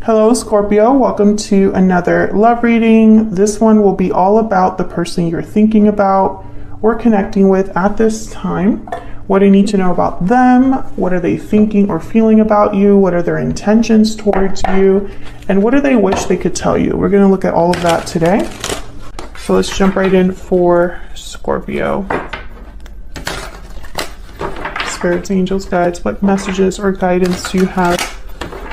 Hello, Scorpio. Welcome to another love reading. This one will be all about the person you're thinking about or connecting with at this time. What I need to know about them, what are they thinking or feeling about you, what are their intentions towards you, and what do they wish they could tell you. We're going to look at all of that today. So let's jump right in for Scorpio. Spirits, angels, guides, what messages or guidance do you have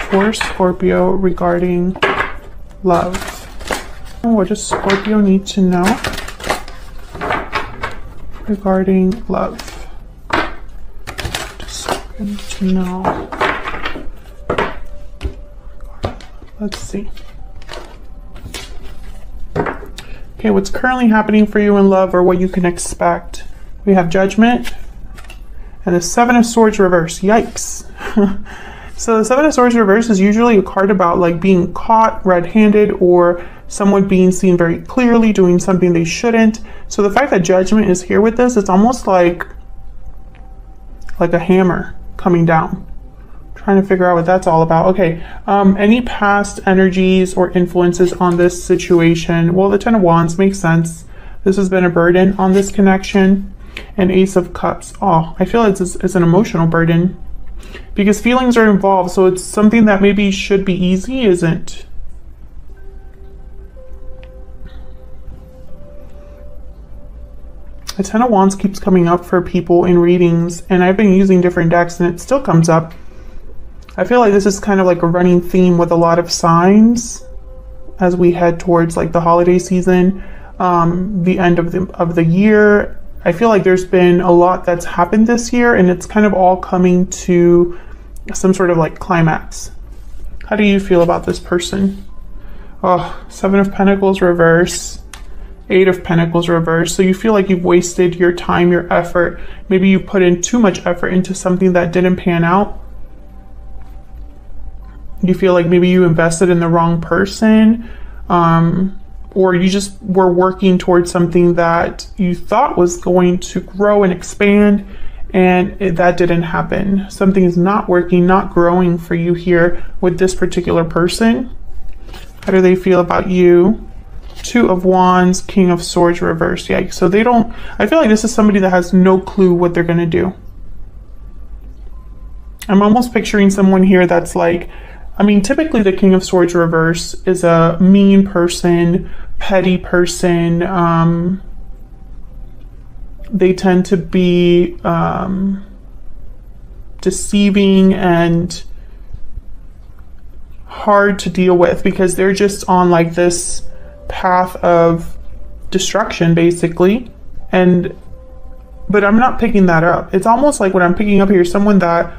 for Scorpio regarding love? What does Scorpio need to know regarding love? What does Scorpio need to know? Let's see. Okay, what's currently happening for you in love or what you can expect? We have Judgment and the Seven of Swords reverse. Yikes. So the Seven of Swords reverse is usually a card about like being caught red-handed or someone being seen very clearly doing something they shouldn't. So the fact that Judgment is here with this, it's almost like a hammer coming down. Trying to figure out what that's all about. Okay, any past energies or influences on this situation? Well, the Ten of Wands makes sense. This has been a burden on this connection. And Ace of Cups. Oh, I feel it's an emotional burden because feelings are involved. So it's something that maybe should be easy, isn't. The Ten of Wands keeps coming up for people in readings, and I've been using different decks and it still comes up. I feel like this is kind of like a running theme with a lot of signs as we head towards like the holiday season, the end of the year. I feel like there's been a lot that's happened this year and it's kind of all coming to some sort of like climax. How do you feel about this person? Oh, Seven of Pentacles reverse, Eight of Pentacles reverse. So you feel like you've wasted your time, your effort. Maybe you put in too much effort into something that didn't pan out. You feel like maybe you invested in the wrong person. Or you just were working towards something that you thought was going to grow and expand, and that didn't happen. Something is not working, not growing for you here with this particular person. How do they feel about you? Two of Wands, King of Swords reverse. Yikes. So they don't, I feel like this is somebody that has no clue what they're going to do. I'm almost picturing someone here that's like, I mean, typically the King of Swords reverse is a mean person, petty person. They tend to be deceiving and hard to deal with because they're just on like this path of destruction, basically. But I'm not picking that up. It's almost like what I'm picking up here is someone that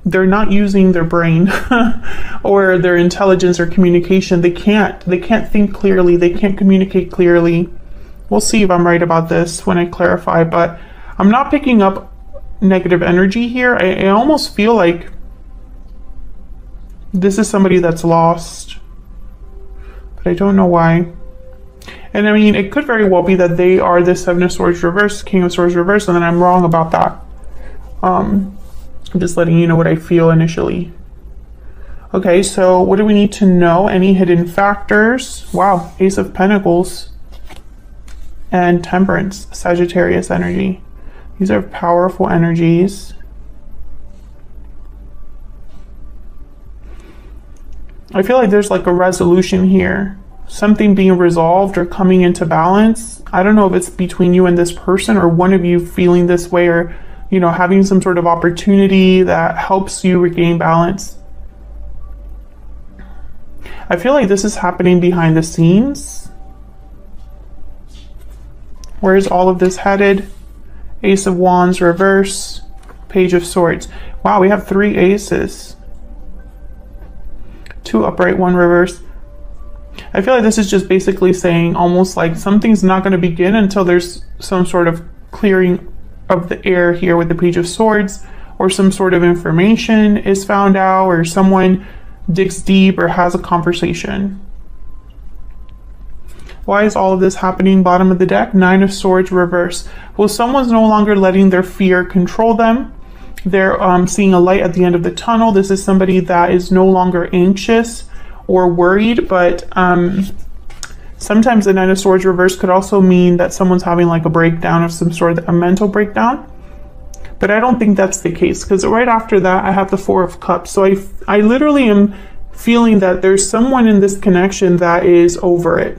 they're not using their brain or their intelligence or communication. They can't think clearly. They can't communicate clearly. We'll see if I'm right about this when I clarify, but I'm not picking up negative energy here. I almost feel like this is somebody that's lost, but I don't know why. And I mean, it could very well be that they are the Seven of Swords reverse, King of Swords reverse, and then I'm wrong about that. I'm just letting you know what I feel initially. Okay, so what do we need to know? Any hidden factors? Wow, Ace of Pentacles and Temperance, Sagittarius energy. These are powerful energies. I feel like there's like a resolution here. Something being resolved or coming into balance. I don't know if it's between you and this person or one of you feeling this way or you know, having some sort of opportunity that helps you regain balance. I feel like this is happening behind the scenes. Where is all of this headed? Ace of Wands reverse, Page of Swords. Wow, we have 3 aces. 2 upright, 1 reverse. I feel like this is just basically saying almost like something's not going to begin until there's some sort of clearing of the air here with the Page of Swords, or some sort of information is found out, or someone digs deep or has a conversation. Why is all of this happening? Bottom of the deck, Nine of Swords reverse. Well, someone's no longer letting their fear control them. They're seeing a light at the end of the tunnel. This is somebody that is no longer anxious or worried, but sometimes the Nine of Swords reverse could also mean that someone's having like a breakdown of some sort, a mental breakdown. But I don't think that's the case, because right after that I have the Four of Cups. So I literally am feeling that there's someone in this connection that is over it.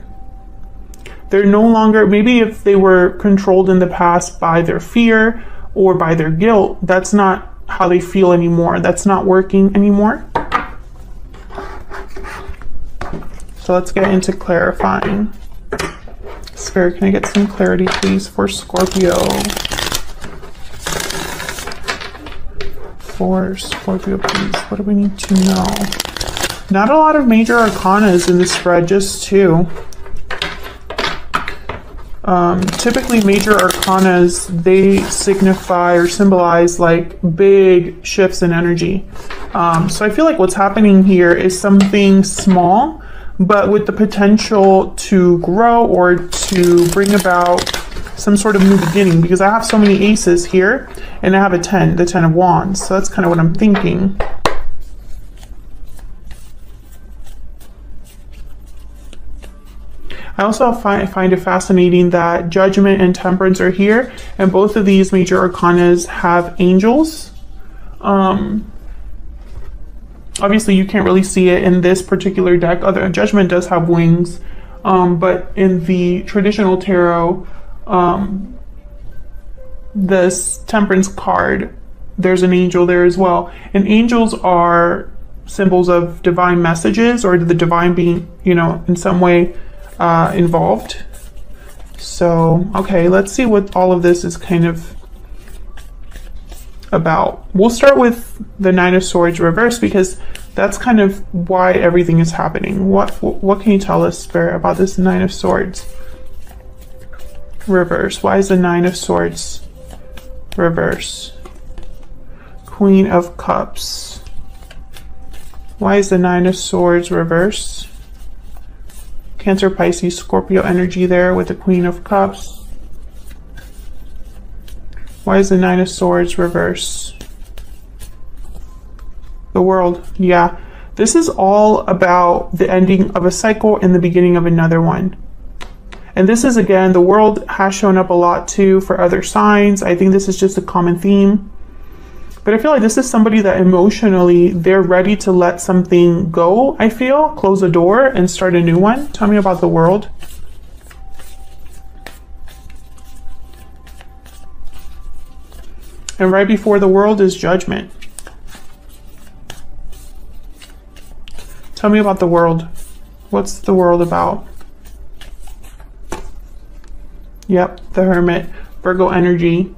They're no longer, maybe if they were controlled in the past by their fear or by their guilt, that's not how they feel anymore. That's not working anymore. So let's get into clarifying. Spirit, can I get some clarity, please, for Scorpio? For Scorpio, please. What do we need to know? Not a lot of major arcanas in this spread, just two. Typically major arcanas, they signify or symbolize like big shifts in energy. So I feel like what's happening here is something small, but with the potential to grow or to bring about some sort of new beginning, because I have so many aces here and I have a 10, the 10 of Wands. So that's kind of what I'm thinking. I also find it fascinating that Judgment and Temperance are here, and both of these major arcanas have angels. Obviously you can't really see it in this particular deck. Judgment does have wings, but in the traditional tarot, this Temperance card, there's an angel there as well. And angels are symbols of divine messages, or the divine being, you know, in some way involved. So, okay, let's see what all of this is kind of about. We'll start with the Nine of Swords reverse, because that's kind of why everything is happening. What can you tell us, Spirit, about this Nine of Swords reverse? Why is the Nine of Swords reverse? Queen of Cups. Why is the Nine of Swords reverse? Cancer, Pisces, Scorpio energy there with the Queen of Cups. Why is the Nine of Swords reverse? The World. Yeah, this is all about the ending of a cycle and the beginning of another one. And this is, again, the World has shown up a lot too for other signs. I think this is just a common theme. But I feel like this is somebody that emotionally, they're ready to let something go, I feel. Close a door and start a new one. Tell me about the World. And right before the World is Judgment. Tell me about the World. What's the World about? Yep, the Hermit, Virgo energy.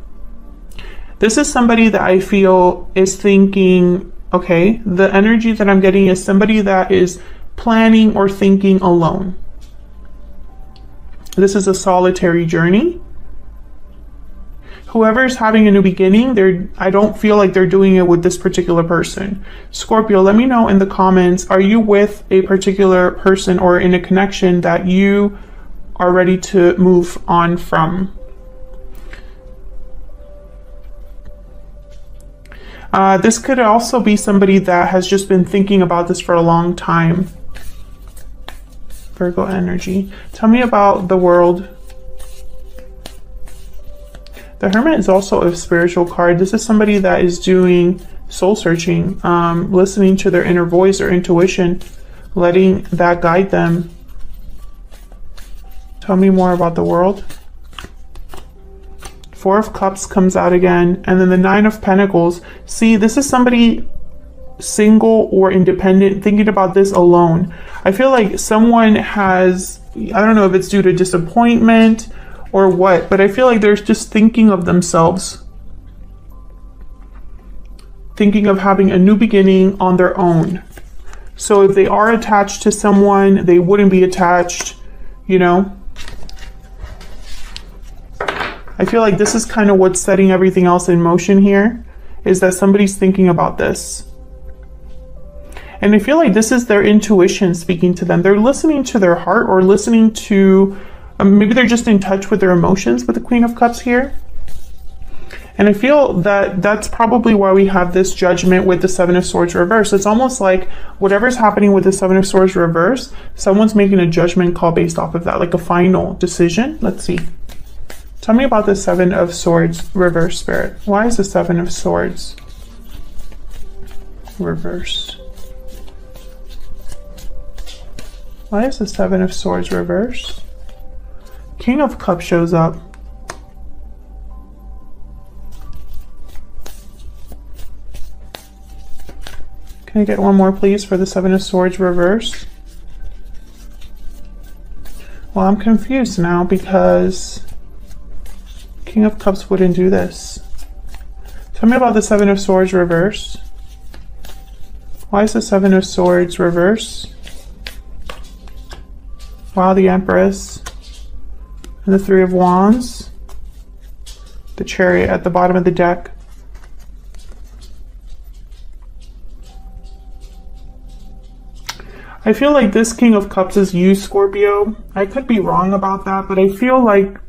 This is somebody that I feel is thinking, okay, the energy that I'm getting is somebody that is planning or thinking alone. This is a solitary journey. Whoever's having a new beginning, I don't feel like they're doing it with this particular person. Scorpio, let me know in the comments, are you with a particular person or in a connection that you are ready to move on from? This could also be somebody that has just been thinking about this for a long time. Virgo energy. Tell me about the World. The Hermit is also a spiritual card. This is somebody that is doing soul searching, listening to their inner voice or intuition, letting that guide them. Tell me more about the World. Four of Cups comes out again, and then the Nine of Pentacles. See, this is somebody single or independent thinking about this alone. I feel like someone has, I don't know if it's due to disappointment or what, but I feel like they're just thinking of themselves, thinking of having a new beginning on their own. So if they are attached to someone, they wouldn't be attached, you know. I feel like this is kind of what's setting everything else in motion here, is that somebody's thinking about this. And I feel like this is their intuition speaking to them. They're listening to their heart, or listening to, maybe they're just in touch with their emotions with the Queen of Cups here. And I feel that that's probably why we have this Judgment with the Seven of Swords reverse. It's almost like whatever's happening with the Seven of Swords reverse, someone's making a judgment call based off of that, like a final decision. Let's see. Tell me about the Seven of Swords reverse, Spirit. Why is the Seven of Swords reverse? Why is the Seven of Swords reverse? King of Cups shows up. Can I get one more, please, for the Seven of Swords reverse? Well, I'm confused now because King of Cups wouldn't do this. Tell me about the Seven of Swords reverse. Why is the Seven of Swords reverse? Wow, the Empress. And the Three of Wands. The Chariot at the bottom of the deck. I feel like this King of Cups is you, Scorpio. I could be wrong about that, but I feel like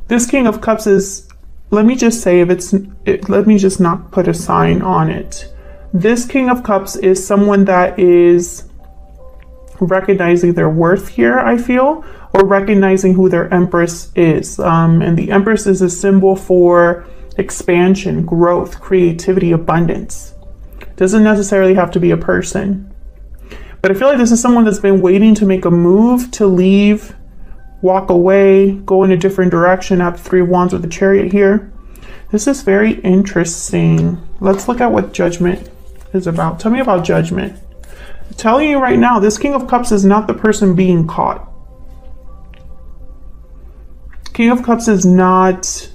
this King of Cups is, let me just say, let me just not put a sign on it. This King of Cups is someone that is recognizing their worth here, I feel, or recognizing who their Empress is. And the Empress is a symbol for expansion, growth, creativity, abundance. Doesn't necessarily have to be a person. But I feel like this is someone that's been waiting to make a move, to leave, walk away, go in a different direction at the Three of Wands with the Chariot here. This is very interesting. Let's look at what Judgment is about. Tell me about Judgment. I'm telling you right now, this King of Cups is not the person being caught. King of Cups is not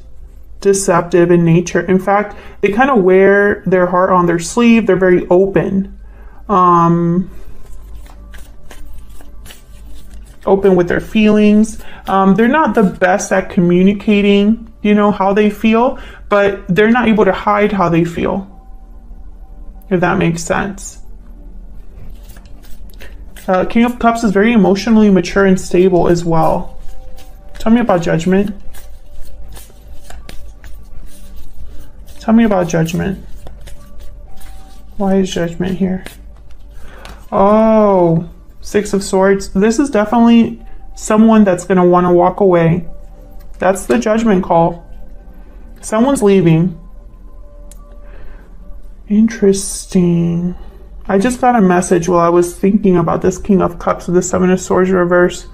deceptive in nature. In fact, they kind of wear their heart on their sleeve. They're very open. Open with their feelings. They're not the best at communicating, you know, how they feel, but they're not able to hide how they feel, if that makes sense. King of Cups is very emotionally mature and stable as well. Tell me about Judgment. Tell me about Judgment. Why is Judgment here? Oh, Six of Swords. This is definitely someone that's going to want to walk away. That's the Judgment call. Someone's leaving. Interesting. I just got a message while I was thinking about this King of Cups with the Seven of Swords reverse.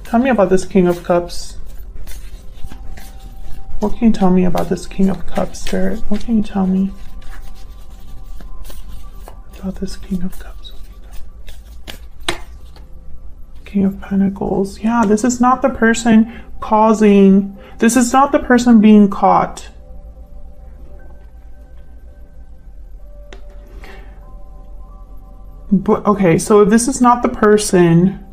Tell me about this King of Cups. What can you tell me about this King of Cups, Spirit? What can you tell me about this King of Cups? King of Pentacles. Yeah, this is not the person causing, this is not the person being caught. But okay, so if this is not the person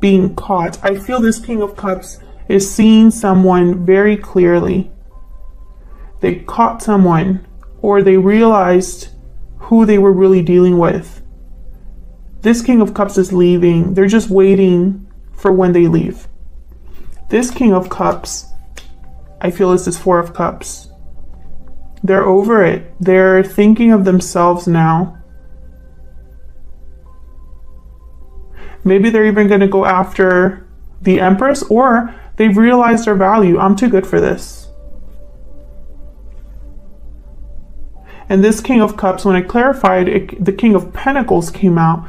being caught, I feel this King of Cups is seeing someone very clearly. They caught someone, or they realized who they were really dealing with. This King of Cups is leaving. They're just waiting for when they leave. This King of Cups, I feel, is this Four of Cups. They're over it. They're thinking of themselves now. Maybe they're even going to go after the Empress, or they've realized their value. I'm too good for this. And this King of Cups, when I clarified it, the King of Pentacles came out.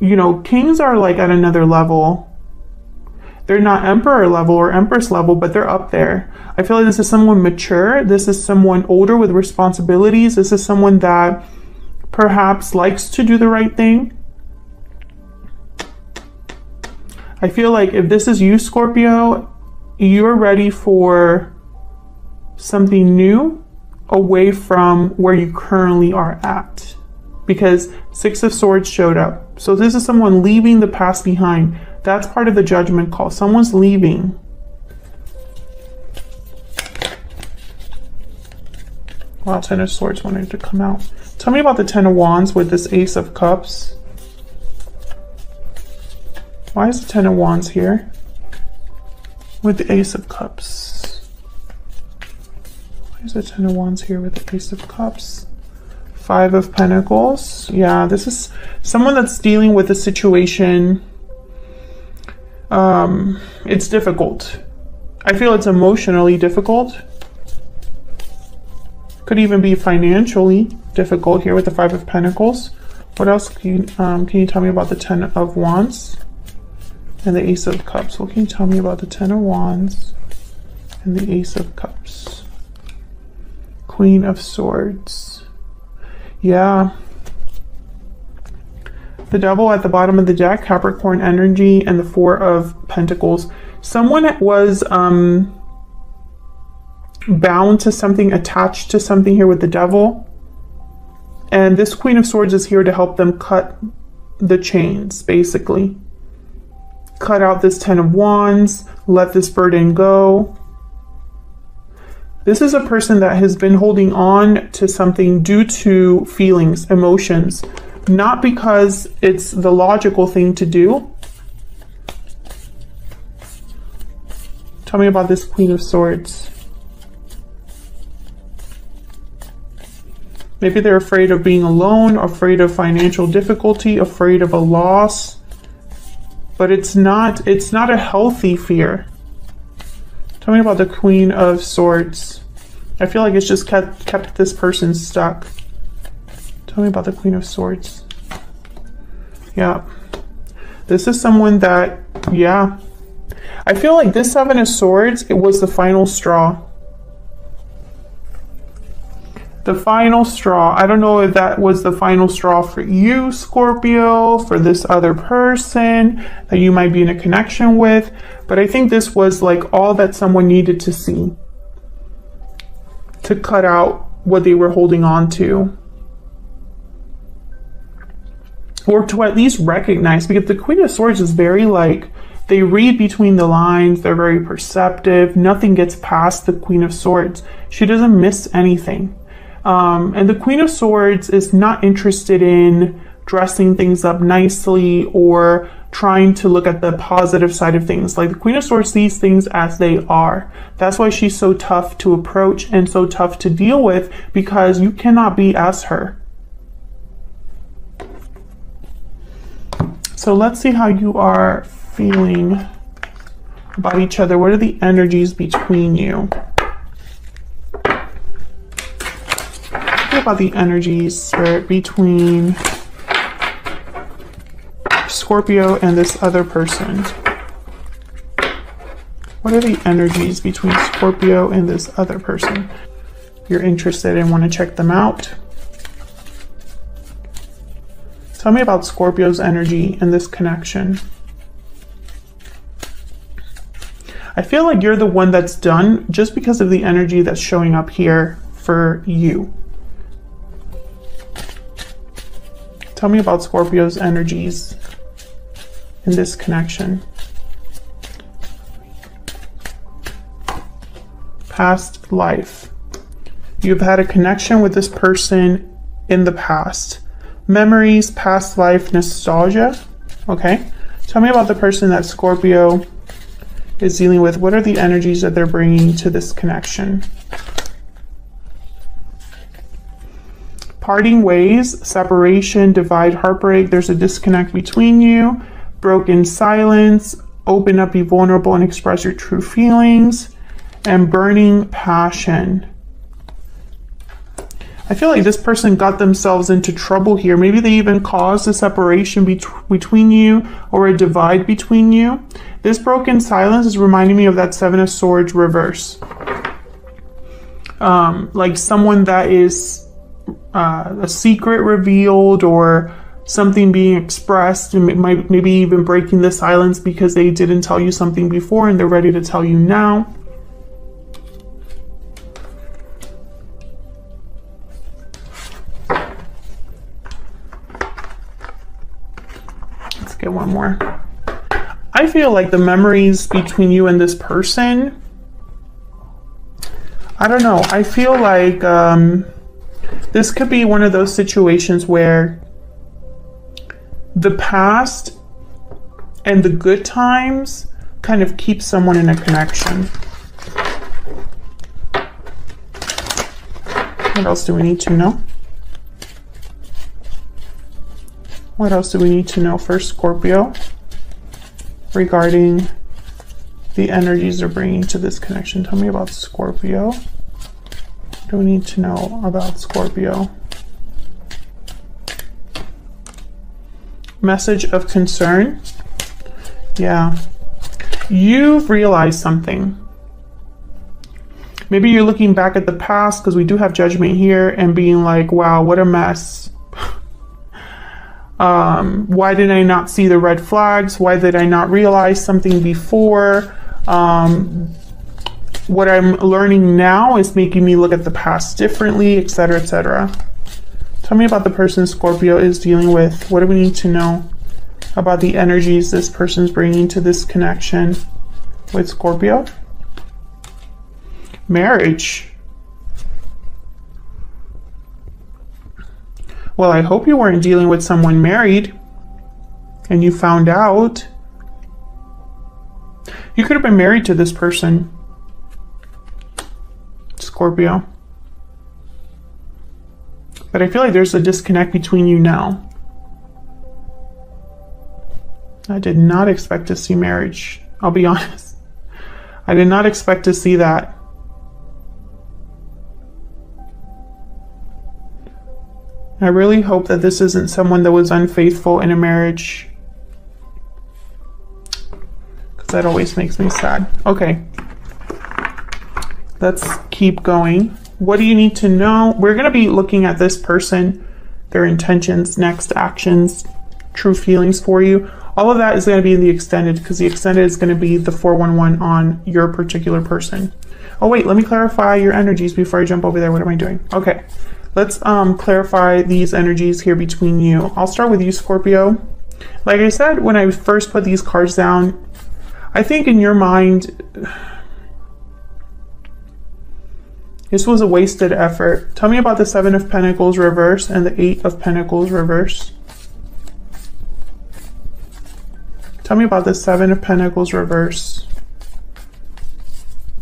You know, kings are like at another level. They're not emperor level or empress level, but they're up there. I feel like this is someone mature. This is someone older with responsibilities. This is someone that perhaps likes to do the right thing. I feel like if this is you, Scorpio, you're ready for something new away from where you currently are at. Because Six of Swords showed up. So this is someone leaving the past behind. That's part of the Judgment call. Someone's leaving. Wow, Ten of Swords wanted to come out. Tell me about the Ten of Wands with this Ace of Cups. Why is the Ten of Wands here with the Ace of Cups? Why is the Ten of Wands here with the Ace of Cups? Five of Pentacles. Yeah, this is someone that's dealing with a situation. It's difficult. I feel it's emotionally difficult. Could even be financially difficult here with the Five of Pentacles. What else can you tell me about the Ten of Wands and the Ace of Cups? What can you tell me about the Ten of Wands and the Ace of Cups? Queen of Swords. Yeah. The Devil at the bottom of the deck, Capricorn energy, and the Four of Pentacles. Someone was bound to something, attached to something here with the Devil. And this Queen of Swords is here to help them cut the chains, basically. Cut out this Ten of Wands, let this burden go. This is a person that has been holding on to something due to feelings, emotions, not because it's the logical thing to do. Tell me about this Queen of Swords. Maybe they're afraid of being alone, afraid of financial difficulty, afraid of a loss. But it's not a healthy fear. Tell me about the Queen of Swords. I feel like it's just kept this person stuck. Tell me about the Queen of Swords. Yeah. This is someone that, yeah. I feel like this Seven of Swords, it was the final straw. The final straw. I don't know if that was the final straw for you, Scorpio, for this other person that you might be in a connection with. But I think this was like all that someone needed to see to cut out what they were holding on to. Or to at least recognize, because the Queen of Swords is very like, they read between the lines, they're very perceptive, nothing gets past the Queen of Swords. She doesn't miss anything. And the Queen of Swords is not interested in dressing things up nicely or trying to look at the positive side of things. Like the Queen of Swords sees things as they are. That's why she's so tough to approach and so tough to deal with, because you cannot be as her. So let's see how you are feeling about each other. What are the energies between you? What about the energies, Spirit, between Scorpio and this other person? What are the energies between Scorpio and this other person? You're interested and want to check them out. Tell me about Scorpio's energy and this connection. I feel like you're the one that's done just because of the energy that's showing up here for you. Tell me about Scorpio's energies in this connection. Past life. You've had a connection with this person in the past. Memories, past life, nostalgia. Okay. Tell me about the person that Scorpio is dealing with. What are the energies that they're bringing to this connection? Parting ways, separation, divide, heartbreak. There's a disconnect between you. Broken silence. Open up, be vulnerable, and express your true feelings. And burning passion. I feel like this person got themselves into trouble here. Maybe they even caused a separation between you or a divide between you. This broken silence is reminding me of that Seven of Swords reverse. Like someone that is a secret revealed or something being expressed, and maybe even breaking the silence because they didn't tell you something before and they're ready to tell you now. Get one more. I feel like the memories between you and this person, I don't know. I feel like This could be one of those situations where the past and the good times kind of keep someone in a connection. What else do we need to know? What else do we need to know for Scorpio regarding the energies they're bringing to this connection? Tell me about Scorpio. What do we need to know about Scorpio? Message of concern. Yeah. You've realized something. Maybe you're looking back at the past, because we do have judgment here, and being like, wow, what a mess. Why did I not see the red flags? Why did I not realize something before? What I'm learning now is making me look at the past differently, etc., etc. Tell me about the person Scorpio is dealing with. What do we need to know about the energies this person's bringing to this connection with Scorpio? Marriage. Well, I hope you weren't dealing with someone married and you found out. You could have been married to this person, Scorpio. But I feel like there's a disconnect between you now. I did not expect to see marriage. I'll be honest. I did not expect to see that. I really hope that this isn't someone that was unfaithful in a marriage, because that always makes me sad. Okay, let's keep going. What do you need to know? We're going to be looking at this person, their intentions, next actions, true feelings for you. All of that is going to be in the extended, because the extended is going to be the 411 on your particular person. Oh wait, let me clarify your energies before I jump over there. What am I doing? Okay. Let's clarify these energies here between you. I'll start with you, Scorpio. Like I said, when I first put these cards down, I think in your mind, this was a wasted effort. Tell me about the 7 of Pentacles reverse and the 8 of Pentacles reverse. Tell me about the 7 of Pentacles reverse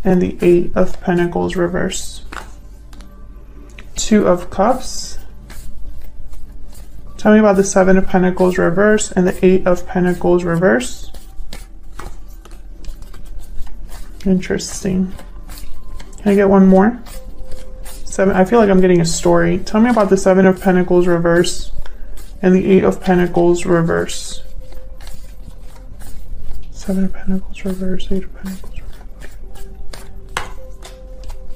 and the 8 of Pentacles reverse. 2 of Cups. Tell me about the 7 of Pentacles reverse and the 8 of Pentacles reverse. Interesting. Can I get one more? 7. I feel like I'm getting a story. Tell me about the 7 of Pentacles reverse and the 8 of Pentacles reverse. 7 of Pentacles reverse, 8 of Pentacles reverse.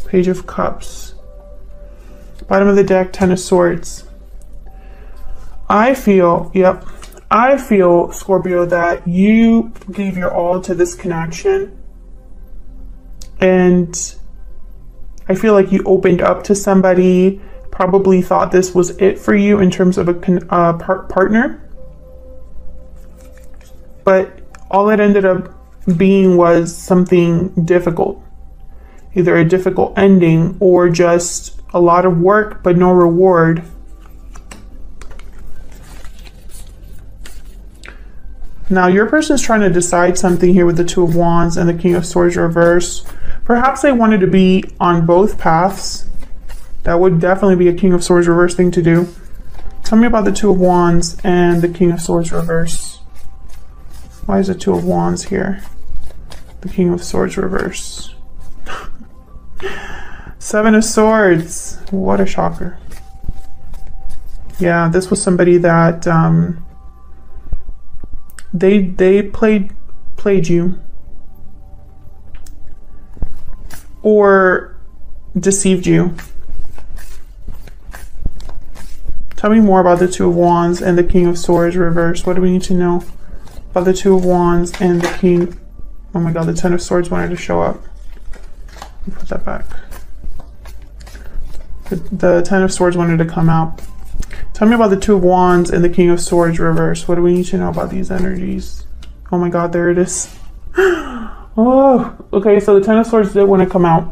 Page of Cups. Bottom of the deck, 10 of Swords. I feel, Scorpio, that you gave your all to this connection. And I feel like you opened up to somebody, probably thought this was it for you in terms of a partner. But all it ended up being was something difficult. Either a difficult ending or just a lot of work but no reward. Now your person's trying to decide something here with the 2 of Wands and the King of Swords reverse. Perhaps they wanted to be on both paths. That would definitely be a King of Swords reverse thing to do. Tell me about the 2 of Wands and the King of Swords reverse. Why is the 2 of Wands here? The King of Swords reverse. 7 of Swords. What a shocker. Yeah, this was somebody that they played you or deceived you. Tell me more about the 2 of Wands and the King of Swords reverse. What do we need to know about the 2 of Wands and the King? Oh my God, the 10 of Swords wanted to show up. Let me put that back. The 10 of Swords wanted to come out. Tell me about the 2 of Wands and the King of Swords reverse. What do we need to know about these energies? Oh my God, there it is. Oh, okay, so the 10 of Swords did want to come out.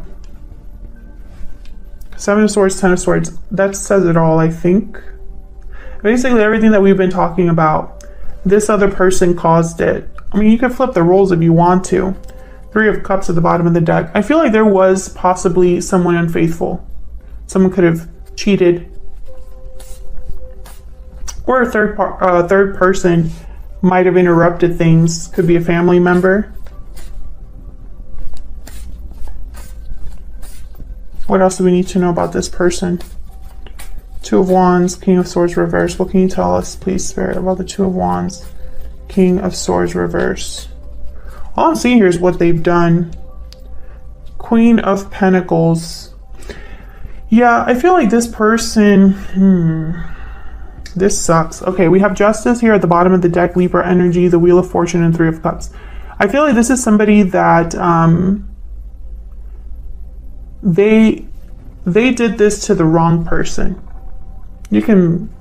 Seven of Swords, Ten of Swords. That says it all, I think. Basically, everything that we've been talking about, this other person caused it. I mean, you could flip the roles if you want to. Three of Cups at the bottom of the deck. I feel like there was possibly someone unfaithful. Someone could have cheated. Or a third person might have interrupted things. Could be a family member. What else do we need to know about this person? Two of Wands, King of Swords reverse. What can you tell us, please, Spirit, about the Two of Wands, King of Swords reverse? All I'm seeing here is what they've done. Queen of Pentacles. Yeah, I feel like this person... This sucks. Okay, we have Justice here at the bottom of the deck, Libra energy, the Wheel of Fortune, and Three of Cups. I feel like this is somebody that they did this to the wrong person. You can